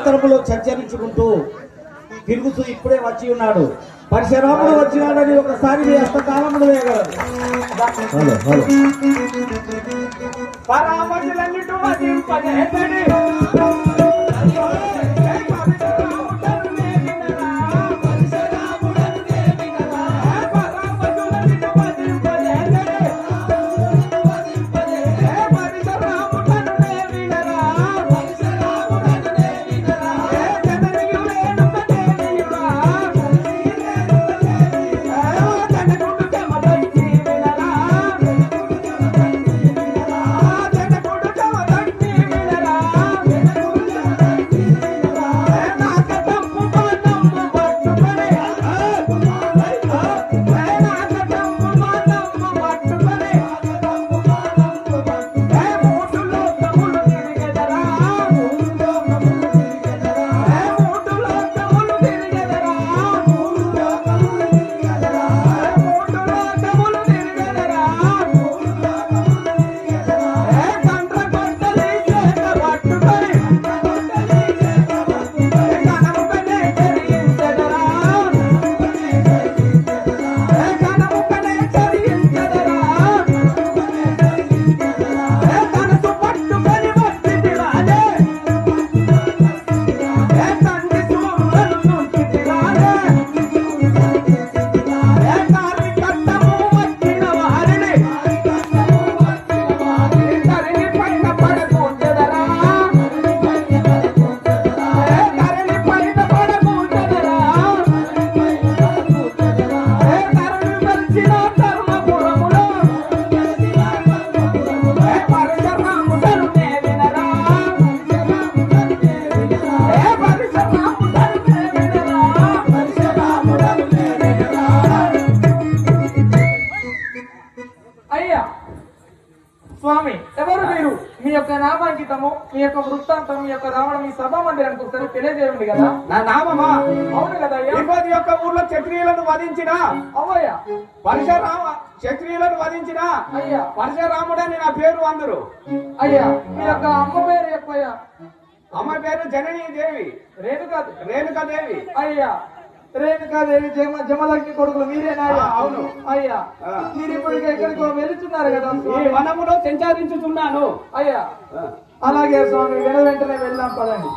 వనాంతరములో సంచరించుకుంటూ తిరుగుతూ ఇప్పుడే వచ్చి ఉన్నాడు. పరశురాముడు వచ్చినాడని ఒకసారి మీ హస్తకాలములు వేయగలరు. స్వామి, ఎవరు మీరు? మీ యొక్క నామాంకితము, మీ యొక్క వృత్తాంతం, మీ యొక్క రావడం ఈ సభా మందిరానికి ఒకసారి తెలియజేయండి కదా. నా నామమా? అవును కదా అయ్యా. తిరుపతి యొక్క ఊర్లో క్షత్రియులను వధించిన అవ్వయ్యా. పరశురామ క్షత్రియులను వధించిన అయ్యా పరశురాముడని నా పేరు అందరు. అయ్యా, మీ యొక్క అమ్మ పేరు ఎక్కువయ్యా? అమ్మ పేరు జననీ దేవి. రేణుకాదేవి. అయ్యా, రేణుకాదేవి జమదగ్ని కొడుకులు మీరేనా? అవును అయ్యా. మీరు ఇప్పుడు ఎక్కడికో వెళుతున్నారు కదా? ఈ వనములో సంచరించుతున్నాను. అయ్యా, అలాగే స్వామి, వెంటనే వెళ్దాం పదండి.